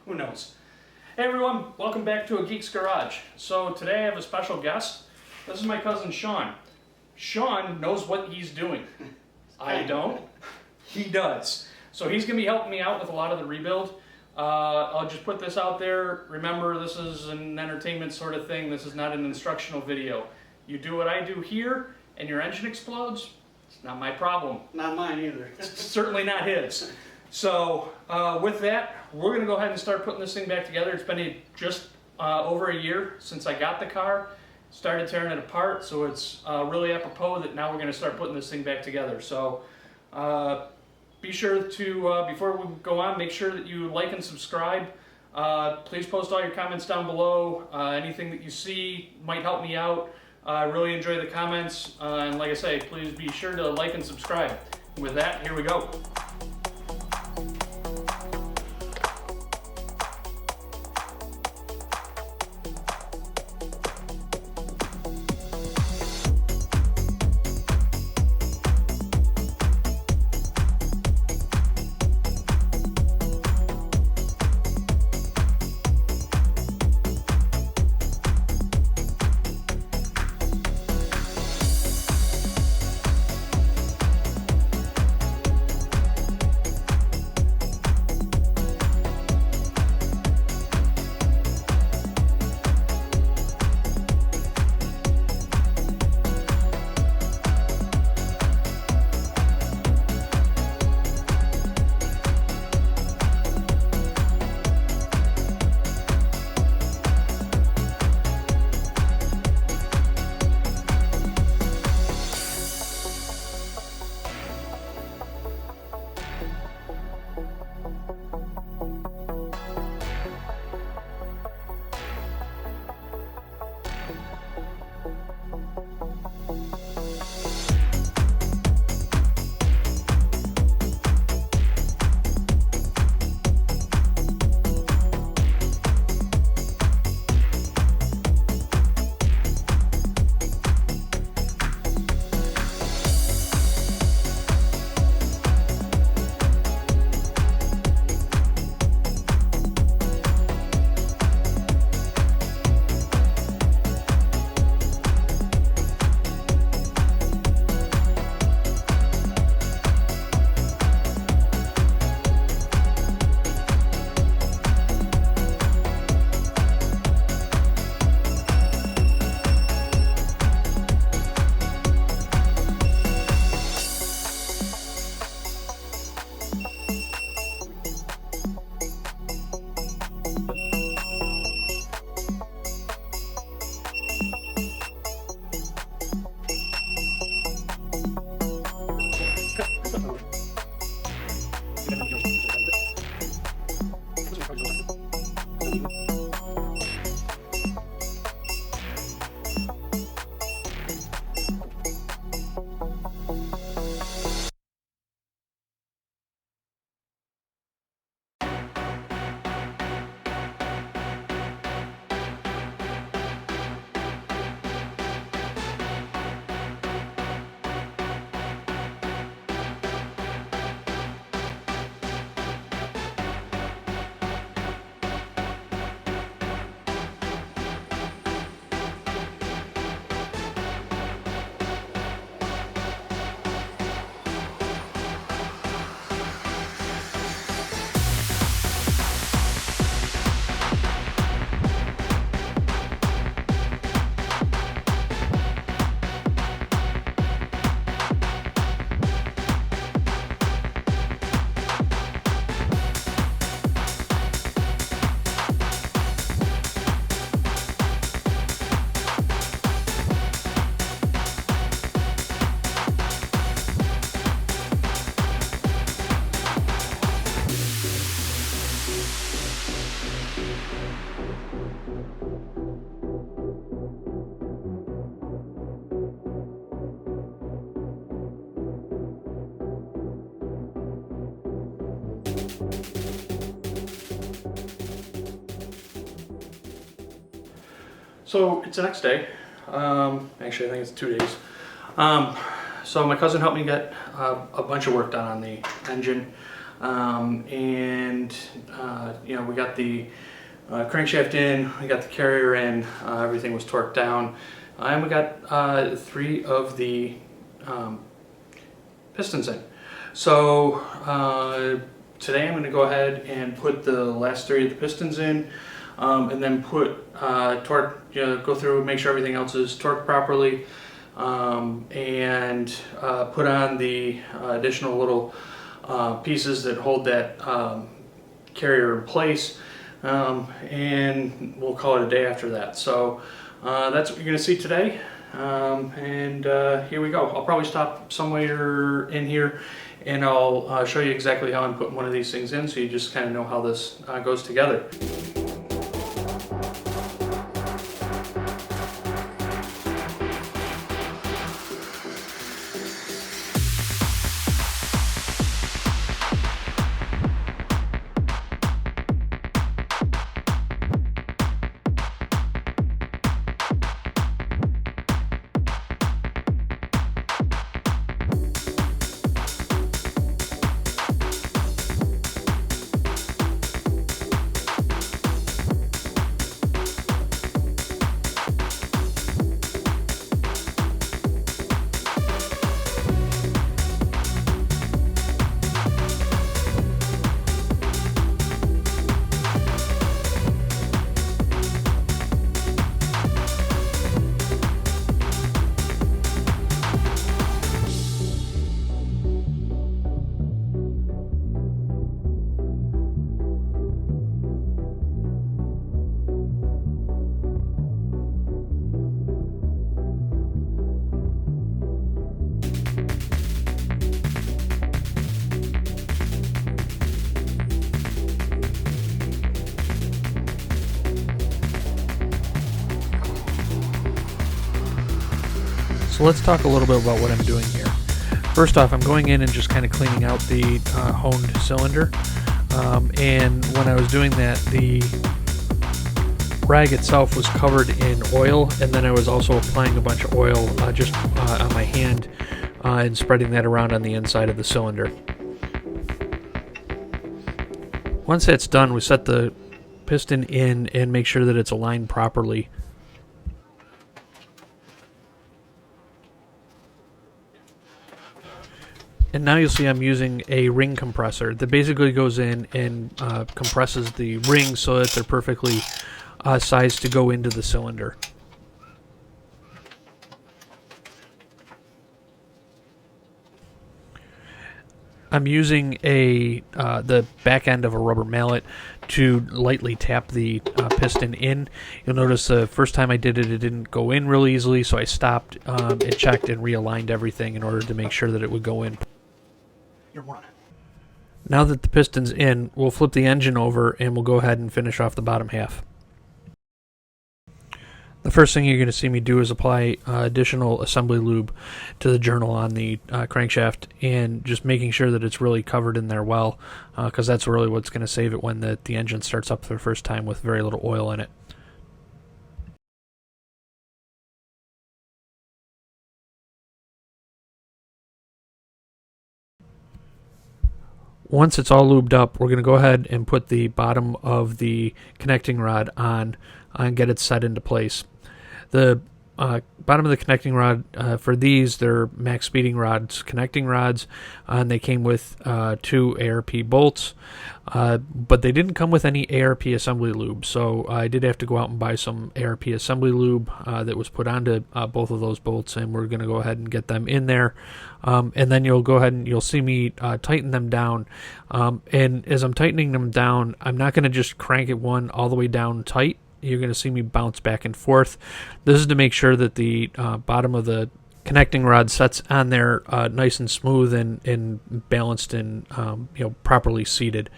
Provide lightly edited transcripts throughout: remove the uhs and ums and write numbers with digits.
Who knows? Hey everyone, welcome back to A Geek's Garage. So today I have a special guest. This is my cousin Sean. Sean knows what he's doing. I don't. He does. So he's going to be helping me out with a lot of the rebuild. I'll just put this out there. Remember, this is an entertainment sort of thing. This is not an instructional video. You do what I do here and your engine explodes, it's not my problem. Not mine either. It's certainly not his. So with that, we're going to go ahead and start putting this thing back together. It's been just over a year since I got the car, started tearing it apart, so it's really apropos that now we're going to start putting this thing back together. So be sure to, before we go on, make sure that you like and subscribe. Please post all your comments down below. Anything that you see might help me out. I really enjoy the comments, and like I say, please be sure to like and subscribe. With that, here we go. So it's the next day. Actually, I think it's 2 days. So my cousin helped me get a bunch of work done on the engine. and you know, we got the crankshaft in, we got the carrier in, everything was torqued down, and we got 3 of the pistons in. So today I'm going to go ahead and put the last 3 of the pistons in, and then put torque, go through, make sure everything else is torqued properly, and put on the additional little pieces that hold that carrier in place, and we'll call it a day after that. So that's what you're going to see today, and here we go. I'll probably stop somewhere in here and I'll show you exactly how I'm putting one of these things in, so you just kind of know how this goes together. So let's talk a little bit about what I'm doing here. First off, I'm going in and just kind of cleaning out the honed cylinder. And when I was doing that, the rag itself was covered in oil, and then I was also applying a bunch of oil just on my hand and spreading that around on the inside of the cylinder. Once that's done, we set the piston in and make sure that it's aligned properly. And now you'll see I'm using a ring compressor that basically goes in and compresses the rings so that they're perfectly sized to go into the cylinder. I'm using the back end of a rubber mallet to lightly tap the piston in. You'll notice the first time I did it, it didn't go in real easily, so I stopped and checked and realigned everything in order to make sure that it would go in. Now that the piston's in, we'll flip the engine over and we'll go ahead and finish off the bottom half. The first thing you're going to see me do is apply additional assembly lube to the journal on the crankshaft, and just making sure that it's really covered in there well, because that's really what's going to save it when the engine starts up for the first time with very little oil in it. Once it's all lubed up, we're going to go ahead and put the bottom of the connecting rod on and get it set into place. The bottom of the connecting rod, for these, they're max speeding rods, connecting rods, and they came with 2 ARP bolts, but they didn't come with any ARP assembly lube, so I did have to go out and buy some ARP assembly lube that was put onto both of those bolts, and we're going to go ahead and get them in there, and then you'll go ahead and you'll see me tighten them down, and as I'm tightening them down, I'm not going to just crank it one all the way down tight. You're going to see me bounce back and forth. This is to make sure that the bottom of the connecting rod sets on there nice and smooth and balanced and properly seated.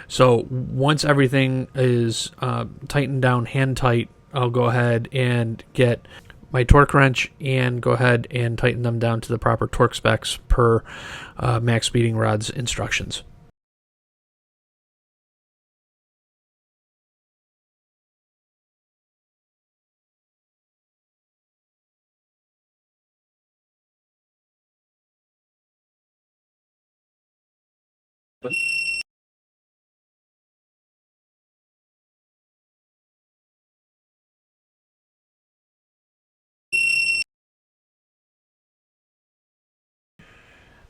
So once everything is tightened down hand tight, I'll go ahead and get my torque wrench and go ahead and tighten them down to the proper torque specs per max speeding rod's instructions.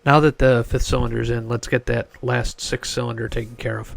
Now that the 5th cylinder's in, let's get that last 6th cylinder taken care of.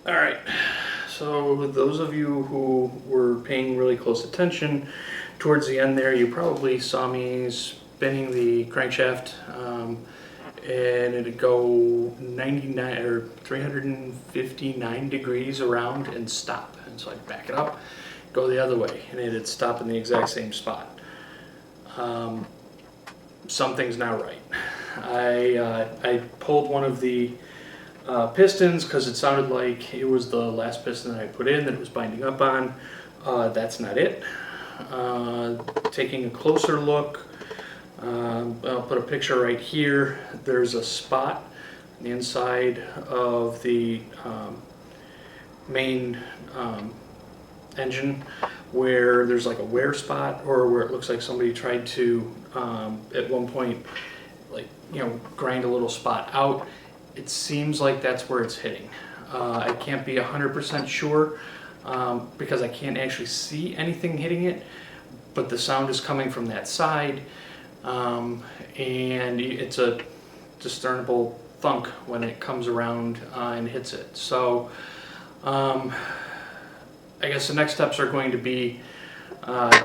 All right, so those of you who were paying really close attention towards the end there, you probably saw me spinning the crankshaft and it'd go 99 or 359 degrees around and stop. And so I'd back it up, go the other way, and it'd stop in the exact same spot. Something's not right. I pulled one of the pistons because it sounded like it was the last piston that I put in that it was binding up on. That's not it. Taking a closer look, I'll put a picture right here. There's a spot on the inside of the main engine where there's like a wear spot, or where it looks like somebody tried to at one point, like, grind a little spot out. It seems like that's where it's hitting. I can't be 100% sure because I can't actually see anything hitting it, but the sound is coming from that side, and it's a discernible thunk when it comes around and hits it. So I guess the next steps are going to be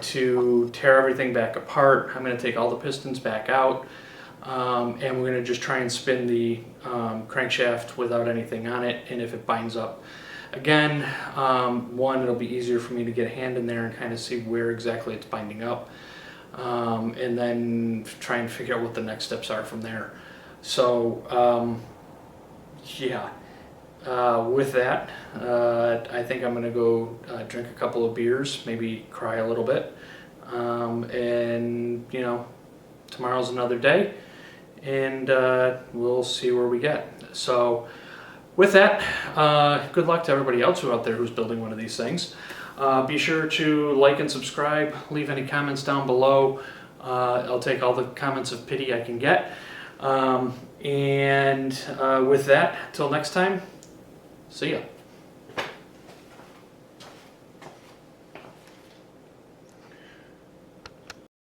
to tear everything back apart. I'm going to take all the pistons back out, and we're going to just try and spin the crankshaft without anything on it, and if it binds up. Again, one, it'll be easier for me to get a hand in there and kind of see where exactly it's binding up, and then try and figure out what the next steps are from there. So, yeah. With that, I think I'm gonna go drink a couple of beers, maybe cry a little bit, and you know, tomorrow's another day, and we'll see where we get. So with that, good luck to everybody else out there who's building one of these things. Be sure to like and subscribe, leave any comments down below. I'll take all the comments of pity I can get. And with that, till next time, see ya.